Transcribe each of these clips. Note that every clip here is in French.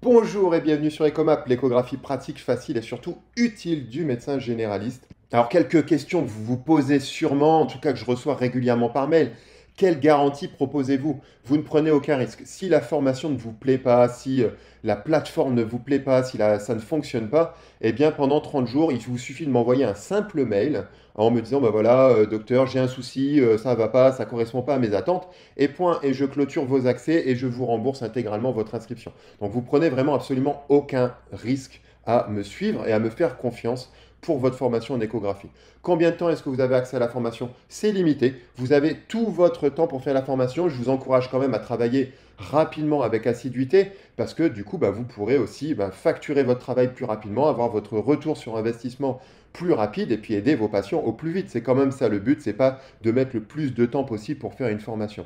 Bonjour et bienvenue sur Ecomap, l'échographie pratique, facile et surtout utile du médecin généraliste. Alors quelques questions que vous vous posez sûrement, en tout cas que je reçois régulièrement par mail. Quelle garantie proposez-vous? Vous ne prenez aucun risque. Si la formation ne vous plaît pas, si la plateforme ne vous plaît pas, si ça ne fonctionne pas, eh bien pendant 30 jours, il vous suffit de m'envoyer un simple mail en me disant, bah voilà, docteur, j'ai un souci, ça va pas, ça correspond pas à mes attentes, et point, et je clôture vos accès et je vous rembourse intégralement votre inscription. Donc vous prenez vraiment absolument aucun risque à me suivre et à me faire confiance pour votre formation en échographie. Combien de temps est-ce que vous avez accès à la formation? C'est limité. Vous avez tout votre temps pour faire la formation. Je vous encourage quand même à travailler rapidement avec assiduité parce que du coup, vous pourrez aussi facturer votre travail plus rapidement, avoir votre retour sur investissement plus rapide et puis aider vos patients au plus vite. C'est quand même ça le but, c'est pas de mettre le plus de temps possible pour faire une formation.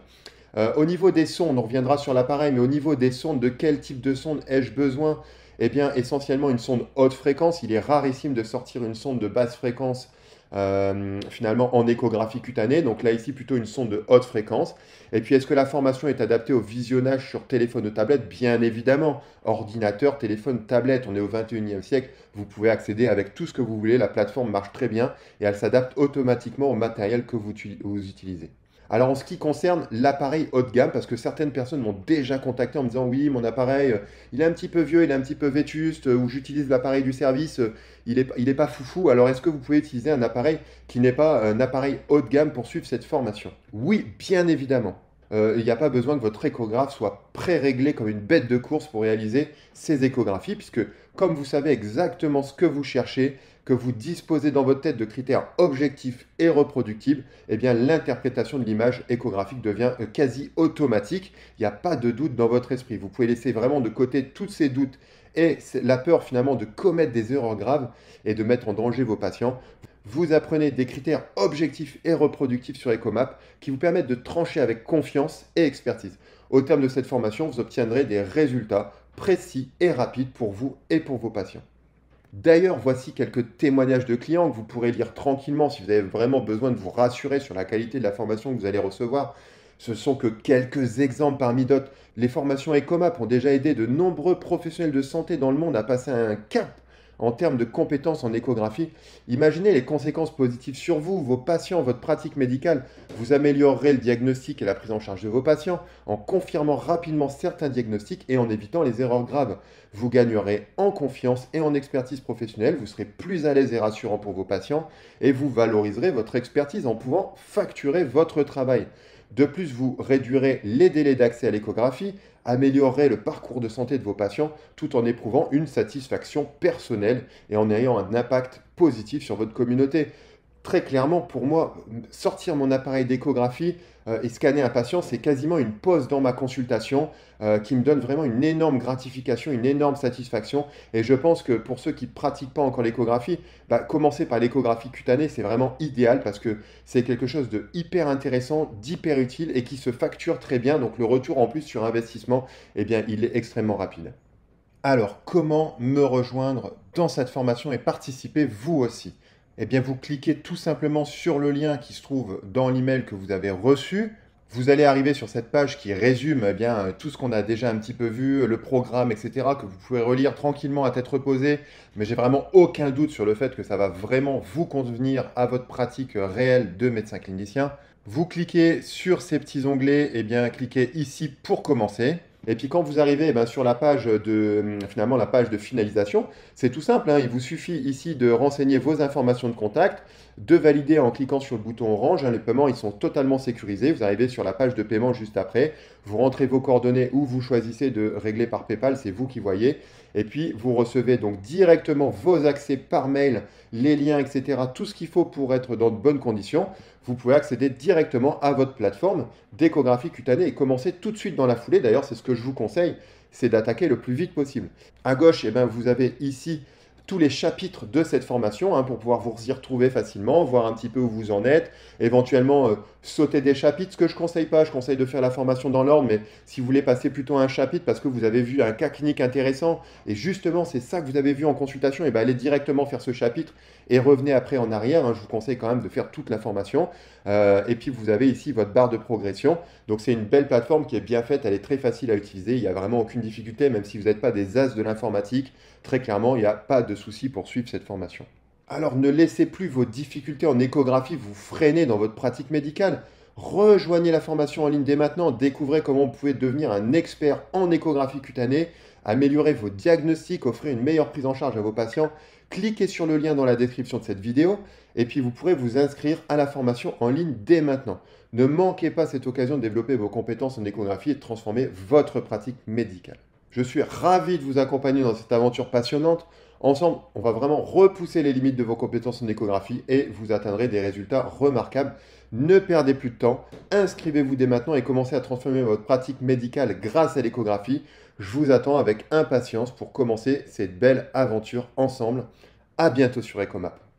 Au niveau des sondes, on reviendra sur l'appareil, mais au niveau des sondes, de quel type de sonde ai-je besoin? Eh bien, essentiellement une sonde haute fréquence. Il est rarissime de sortir une sonde de basse fréquence finalement en échographie cutanée. Donc là, ici, plutôt une sonde de haute fréquence. Et puis, est-ce que la formation est adaptée au visionnage sur téléphone ou tablette? Bien évidemment. Ordinateur, téléphone, tablette. On est au 21e siècle. Vous pouvez accéder avec tout ce que vous voulez. La plateforme marche très bien et elle s'adapte automatiquement au matériel que vous utilisez. Alors en ce qui concerne l'appareil haut de gamme, parce que certaines personnes m'ont déjà contacté en me disant oui, mon appareil, il est un petit peu vieux, il est un petit peu vétuste, ou j'utilise l'appareil du service, il est pas foufou. Alors est-ce que vous pouvez utiliser un appareil qui n'est pas un appareil haut de gamme pour suivre cette formation? Oui, bien évidemment. Il n'y a pas besoin que votre échographe soit pré-réglé comme une bête de course pour réaliser ces échographies, puisque comme vous savez exactement ce que vous cherchez, que vous disposez dans votre tête de critères objectifs et reproductibles, eh bien l'interprétation de l'image échographique devient quasi automatique. Il n'y a pas de doute dans votre esprit. Vous pouvez laisser vraiment de côté tous ces doutes et la peur finalement de commettre des erreurs graves et de mettre en danger vos patients. Vous apprenez des critères objectifs et reproductifs sur Ecomap qui vous permettent de trancher avec confiance et expertise. Au terme de cette formation, vous obtiendrez des résultats précis et rapides pour vous et pour vos patients. D'ailleurs, voici quelques témoignages de clients que vous pourrez lire tranquillement si vous avez vraiment besoin de vous rassurer sur la qualité de la formation que vous allez recevoir. Ce sont que quelques exemples parmi d'autres. Les formations Ecomap ont déjà aidé de nombreux professionnels de santé dans le monde à passer un cap en termes de compétences en échographie. Imaginez les conséquences positives sur vous, vos patients, votre pratique médicale. Vous améliorerez le diagnostic et la prise en charge de vos patients en confirmant rapidement certains diagnostics et en évitant les erreurs graves. Vous gagnerez en confiance et en expertise professionnelle, vous serez plus à l'aise et rassurant pour vos patients et vous valoriserez votre expertise en pouvant facturer votre travail. De plus, vous réduirez les délais d'accès à l'échographie, améliorerez le parcours de santé de vos patients tout en éprouvant une satisfaction personnelle et en ayant un impact positif sur votre communauté. Très clairement, pour moi, sortir mon appareil d'échographie et scanner un patient, c'est quasiment une pause dans ma consultation qui me donne vraiment une énorme gratification, une énorme satisfaction. Et je pense que pour ceux qui ne pratiquent pas encore l'échographie, commencer par l'échographie cutanée, c'est vraiment idéal parce que c'est quelque chose de hyper intéressant, d'hyper utile et qui se facture très bien. Donc le retour en plus sur investissement, eh bien, il est extrêmement rapide. Alors, comment me rejoindre dans cette formation et participer vous aussi? Eh bien, vous cliquez tout simplement sur le lien qui se trouve dans l'email que vous avez reçu. Vous allez arriver sur cette page qui résume tout ce qu'on a déjà un petit peu vu, le programme, etc., que vous pouvez relire tranquillement à tête reposée. Mais j'ai vraiment aucun doute sur le fait que ça va vraiment vous convenir à votre pratique réelle de médecin clinicien. Vous cliquez sur ces petits onglets, et bien, cliquez ici pour commencer. Et puis quand vous arrivez sur la page finalement la page de finalisation, c'est tout simple, il vous suffit ici de renseigner vos informations de contact, de valider en cliquant sur le bouton orange. Les paiements, ils sont totalement sécurisés. Vous arrivez sur la page de paiement juste après, vous rentrez vos coordonnées ou vous choisissez de régler par PayPal, c'est vous qui voyez. Et puis vous recevez donc directement vos accès par mail, les liens, etc. Tout ce qu'il faut pour être dans de bonnes conditions. Vous pouvez accéder directement à votre plateforme d'échographie cutanée et commencer tout de suite dans la foulée. D'ailleurs, c'est ce que je vous conseille, c'est d'attaquer le plus vite possible. À gauche, vous avez ici tous les chapitres de cette formation pour pouvoir vous y retrouver facilement, voir un petit peu où vous en êtes, éventuellement sauter des chapitres. Ce que je ne conseille pas, je conseille de faire la formation dans l'ordre, mais si vous voulez passer plutôt à un chapitre parce que vous avez vu un cas clinique intéressant, et justement c'est ça que vous avez vu en consultation, et bien allez directement faire ce chapitre et revenez après en arrière. Je vous conseille quand même de faire toute la formation. Et puis vous avez ici votre barre de progression. Donc c'est une belle plateforme qui est bien faite, elle est très facile à utiliser, il n'y a vraiment aucune difficulté, même si vous n'êtes pas des as de l'informatique. Très clairement, il n'y a pas de souci pour suivre cette formation. Alors ne laissez plus vos difficultés en échographie vous freiner dans votre pratique médicale. Rejoignez la formation en ligne dès maintenant, découvrez comment vous pouvez devenir un expert en échographie cutanée, améliorer vos diagnostics, offrir une meilleure prise en charge à vos patients. Cliquez sur le lien dans la description de cette vidéo et puis vous pourrez vous inscrire à la formation en ligne dès maintenant. Ne manquez pas cette occasion de développer vos compétences en échographie et de transformer votre pratique médicale. Je suis ravi de vous accompagner dans cette aventure passionnante. Ensemble, on va vraiment repousser les limites de vos compétences en échographie et vous atteindrez des résultats remarquables. Ne perdez plus de temps, inscrivez-vous dès maintenant et commencez à transformer votre pratique médicale grâce à l'échographie. Je vous attends avec impatience pour commencer cette belle aventure ensemble. À bientôt sur Echomap.